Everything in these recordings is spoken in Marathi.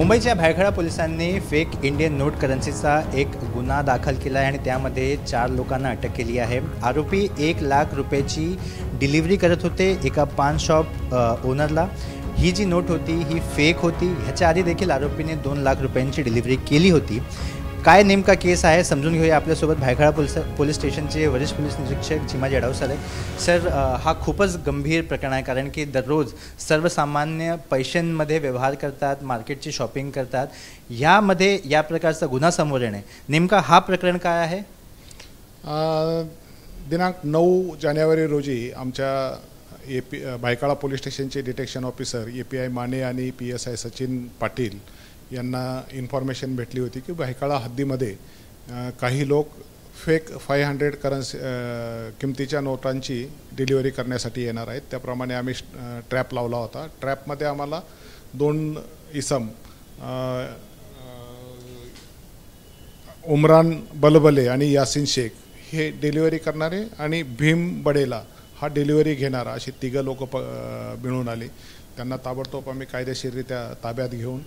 मुंबईच्या भायखळा पोलिसांनी फेक इंडियन नोट करन्सीचा एक गुन्हा दाखल केला आहे आणि त्यामध्ये 4 लोकांना अटक केली आहे। आरोपी 1 लाख रुपयाची डिलिव्हरी करत होते एका पान शॉप ओनरला। ही जी नोट होती ही फेक होती। ह्याच्या आधी देखील आरोपीने 2 लाख रुपयांची डिलिव्हरी केली होती। काय नेमका केस आहे समजून घेऊया। आपल्यासोबत भायखळा पोलीस स्टेशनचे वरिष्ठ पोलीस निरीक्षक चिमाजी अडाव सर आहे। सर, हा खूपच गंभीर प्रकरण आहे, कारण की दररोज सर्वसामान्य पैशांमध्ये व्यवहार करतात, मार्केटची शॉपिंग करतात, यामध्ये या प्रकारचा गुन्हा समोर येणे, नेमका हा प्रकरण काय आहे? दिनांक 9 जानेवारी रोजी आमच्या भायखळा पोलीस स्टेशनचे डिटेक्शन ऑफिसर API माने आणि PSI सचिन पाटील यांना इन्फॉर्मेशन भेटली होती की भायखळा हद्दीमध्ये काही लोक फेक 500 किमतीच्या नोटांची डिलिव्हरी करण्यासाठी येणार आहेत। त्याप्रमाणे आम्ही ट्रॅप लावला होता। ट्रॅपमध्ये आम्हाला 2 इसम उमरान बलबले आणि यासिन शेख हे डिलिव्हरी करणारे आणि भीम बडेला हा डिलिव्हरी घेणारा अशी 3 लोक मिळून आले। त्यांना ताबडतोब आम्ही कायदेशीररित्या ताब्यात घेऊन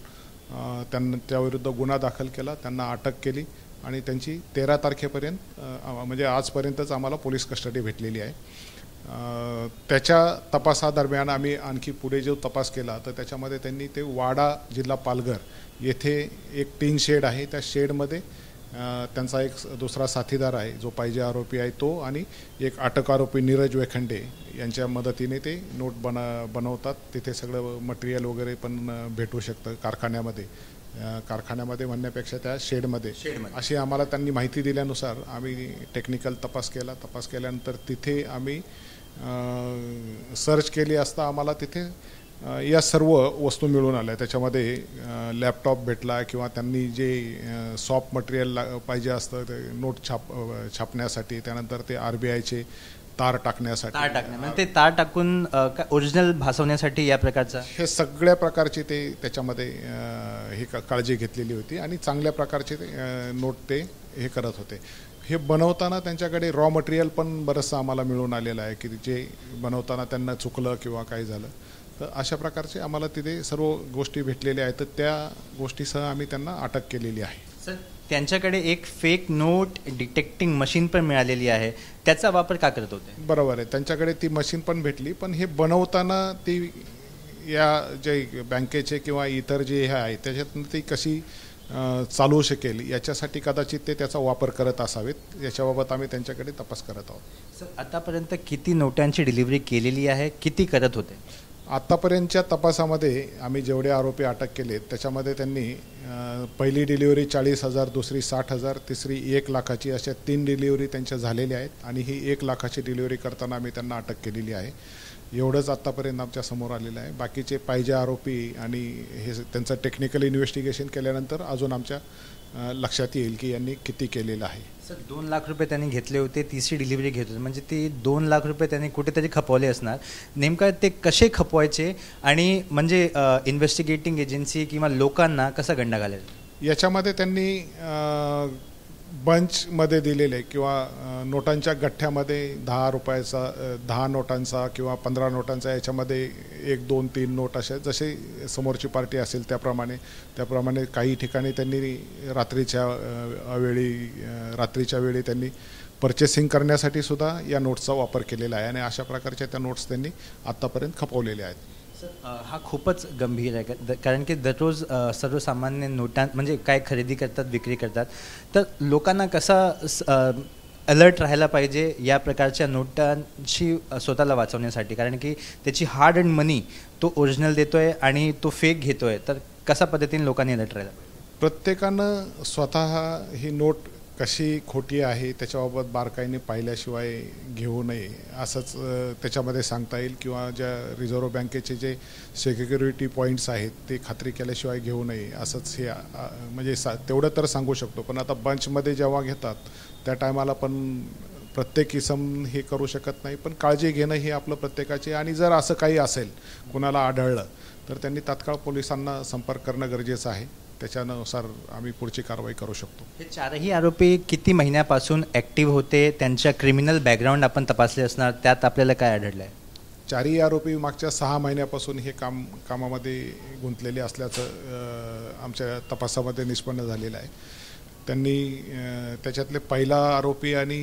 त्याविरुद्ध गुन्हा दाखल केला, त्यांना अटक केली आणि त्यांची 13 तारखेपर्यंत म्हणजे आजपर्यंतच आम्हाला पोलीस कस्टडी भेटलेली आहे। त्याच्या तपासादरम्यान आम्ही आणखी पुढे जो तपास केला तर त्याच्यामध्ये त्यांनी ते वाडा जिल्हा पालघर येथे एक टीन शेड आहे, त्या शेडमध्ये त्यांचा एक दुसरा साथीदार आहे जो पाहिजे आरोपी आहे तो, आणि एक अटक आरोपी नीरज वेखंडे यांच्या मदतीने ते नोट बनवतात। तिथे सगळं मटेरियल वगैरे पण भेटू शकतं कारखान्यामध्ये म्हणण्यापेक्षा त्या शेडमध्ये अशी आम्हाला त्यांनी माहिती दिल्यानुसार आम्ही टेक्निकल तपास केला। तपास केल्यानंतर तिथे आम्ही सर्च केली असता आम्हाला तिथे या सर्व वस्तू मिळून आल्या। त्याच्यामध्ये लॅपटॉप भेटला किंवा त्यांनी जे सॉफ्ट मटेरियल पाहिजे असतं ते नोट छापण्यासाठी, त्यानंतर ते RBIचे तार टाकण्यासाठी, म्हणजे ते तार टाकून ओरिजिनल भासवण्यासाठी या प्रकारचा हे सगळ्या प्रकारचे ते त्याच्यामध्ये हे काळजी घेतलेली होती आणि चांगल्या प्रकारचे नोट ते हे करत होते। हे बनवताना त्यांच्याकडे रॉ मटेरियल पण बरंचसं आम्हाला मिळून आलेलं आहे की जे बनवताना त्यांना चुकलं किंवा काही झालं तर अशा प्रकारचे आम्हाला तिथे सर्व गोष्टी भेटलेल्या आहेत। तर त्या गोष्टीसह आम्ही त्यांना अटक केलेली आहे। सर, त्यांच्याकडे एक फेक नोट डिटेक्टिंग मशीन पण मिळालेली आहे, त्याचा वापर का करत होते? बरोबर आहे, त्यांच्याकडे ती मशीन पण भेटली, पण हे बनवताना ती या जे बँकेचे किंवा इतर जे हे आहे त्याच्यातून ती कशी चालू शकेल याच्यासाठी कदाचित ते त्याचा वापर करत असावेत। याच्याबाबत आम्ही त्यांच्याकडे तपास करत आहोत। सर, आतापर्यंत किती नोटांची डिलिव्हरी केलेली आहे, किती करत होते? आत्तापर्यंतच्या तपासामध्ये आम्ही जेवढे आरोपी अटक केले त्याच्यामध्ये त्यांनी पहिली डिलिव्हरी 40,000, दुसरी 60,000, तिसरी 1 लाखाची अशा 3 डिलिव्हरी त्यांच्या झालेल्या आहेत आणि ही 1 लाखाची डिलिव्हरी करताना आम्ही त्यांना अटक केलेली आहे। एवढंच आत्तापर्यंत आमच्या समोर आलेलं आहे। बाकीचे पाहिजे आरोपी आणि हे त्यांचं टेक्निकल इन्व्हेस्टिगेशन केल्यानंतर अजून आमच्या लक्षात येईल की यांनी किती केलेलं आहे। सर, 2 लाख रुपये त्यांनी घेतले होते, तिसरी डिलिव्हरी घेत होते, म्हणजे ते 2 लाख रुपये त्यांनी कुठेतरी खपवले असणार। नेमका ते कसे खपवायचे आणि म्हणजे इन्व्हेस्टिगेटिंग एजन्सी किंवा लोकांना कसा गंडा घालेल याच्यामध्ये त्यांनी बंचमध्ये दिलेले किंवा नोटांच्या गठ्ठ्यामध्ये 10 रुपयाचा 10 नोटांचा किंवा 15 नोटांचा याच्यामध्ये 1, 2, 3 नोट अशा जसे समोरची पार्टी असेल त्याप्रमाणे काही ठिकाणी त्यांनी रात्रीच्या वेळी त्यांनी परचेसिंग करण्यासाठी सुद्धा या नोट्सचा वापर केलेला आहे आणि अशा प्रकारच्या त्या नोट्स त्यांनी आत्तापर्यंत खपवलेल्या आहेत। सर, हा खूपच गंभीर आहे, कारण की दररोज सर्वसामान्य नोटां म्हणजे काय खरेदी करतात, विक्री करतात, तर लोकांना कसा अलर्ट राहायला पाहिजे या प्रकारच्या नोटांशी स्वतःला वाचवण्यासाठी, कारण की त्याची हार्ड अँड मनी तो ओरिजिनल देतोय आणि तो फेक घेतोय, तर कशा पद्धतीने लोकांनी अलर्ट राहायला पाहिजे? प्रत्येकानं स्वतः ही नोट कशी खोटी आहे त्याच्याबाबत बारकाईने पाहिल्याशिवाय घेऊ नये असंच त्याच्यामध्ये सांगता येईल, किंवा ज्या रिझर्व्ह बँकेचे जे सिक्युरिटी पॉईंट्स आहेत ते खात्री केल्याशिवाय घेऊ नये असंच हे म्हणजे तेवढं तर सांगू शकतो। पण आता बंचमध्ये जेव्हा घेतात त्या टायमाला पण प्रत्येक इसम हे करू शकत नाही, पण काळजी घेणं हे आपलं प्रत्येकाचे, आणि जर असं काही असेल कुणाला आढळलं तर त्यांनी तात्काळ पोलिसांना संपर्क करणं गरजेचं आहे। त्याच्यानुसार आम्ही पुढची कारवाई करू शकतो। हे 4ही आरोपी किती महिन्यापासून ॲक्टिव्ह होते, त्यांच्या क्रिमिनल बॅकग्राऊंड आपण तपासले असणार, त्यात आपल्याला काय आढळलं आहे? चारही आरोपी मागच्या 6 महिन्यापासून हे कामामध्ये गुंतलेले असल्याचं आमच्या तपासामध्ये निष्पन्न झालेलं आहे. त्यांनी त्याच्यातले पहिला आरोपी आणि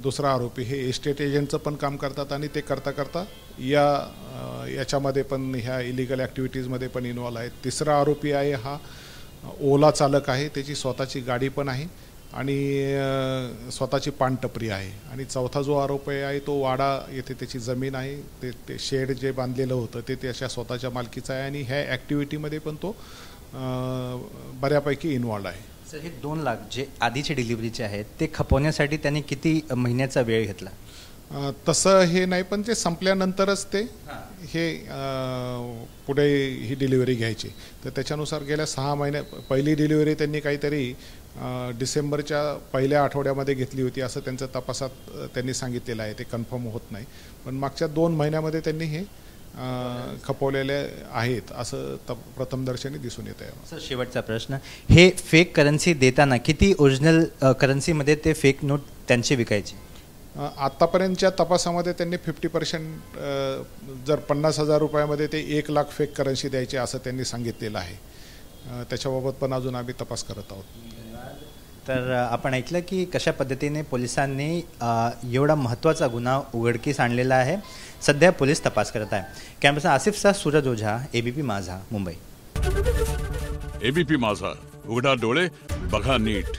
दुसरा आरोपी हे एस्टेट एजंटचं पण काम करतात आणि ते करता करता याच्यामध्ये पण ह्या इलिगल ॲक्टिव्हिटीजमध्ये पण इन्वॉल्व आहेत. तिसरा आरोपी आहे हा ओला चालक आहे, त्याची स्वतःची गाडी पण आहे आणि स्वतःची पानटपरी आहे. आणि चौथा जो आरोपी आहे तो वाडा येथे त्याची जमीन आहे, ते शेड जे बांधलेलं होतं ते त्याच्या स्वतःच्या मालकीचं आहे आणि ह्या ॲक्टिव्हिटीमध्ये पण तो बऱ्यापैकी इन्वॉल्व आहे. सर, हे 2 लाख जे आधीचे डिलिव्हरीचे आहेत ते खपवण्यासाठी त्यांनी किती महिन्याचा वेळ घेतला? तसं हे नाही, पण ते संपल्यानंतरच ते हे पुढे ही डिलिव्हरी घ्यायची. तर त्याच्यानुसार गेल्या 6 महिन्या पहिली डिलिव्हरी त्यांनी काहीतरी डिसेंबरच्या पहिल्या आठवड्यामध्ये घेतली होती असं त्यांच्या तपासात त्यांनी सांगितलेलं आहे. ते कन्फर्म होत नाही, पण मागच्या 2 महिन्यामध्ये त्यांनी हे खपवलेले आहेत असं प्रथमदर्शनी दिसून येत आहे. सर, शेवटचा प्रश्न, हे फेक करन्सी देताना किती ओरिजिनल करन्सीमध्ये ते फेक नोट त्यांचे विकायचे? आत्तापर्यंतच्या तपासामध्ये त्यांनी 50% जर 50,000 रुपयामध्ये ते 1 लाख फेक करन्सी द्यायचे असं त्यांनी सांगितलेलं आहे. त्याच्याबाबत पण अजून आम्ही तपास करत आहोत. तर आपण ऐकलं की कशा पद्धतीने पोलिसांनी एवढा महत्त्वाचा गुन्हा उघडकीस आणलेला आहे. सध्या पोलीस तपास करत आहे. कॅमेराचा आसिफचा सूरज ओझा, ABP माझा, मुंबई. ABP माझा, उघडा डोळे बघा नीट.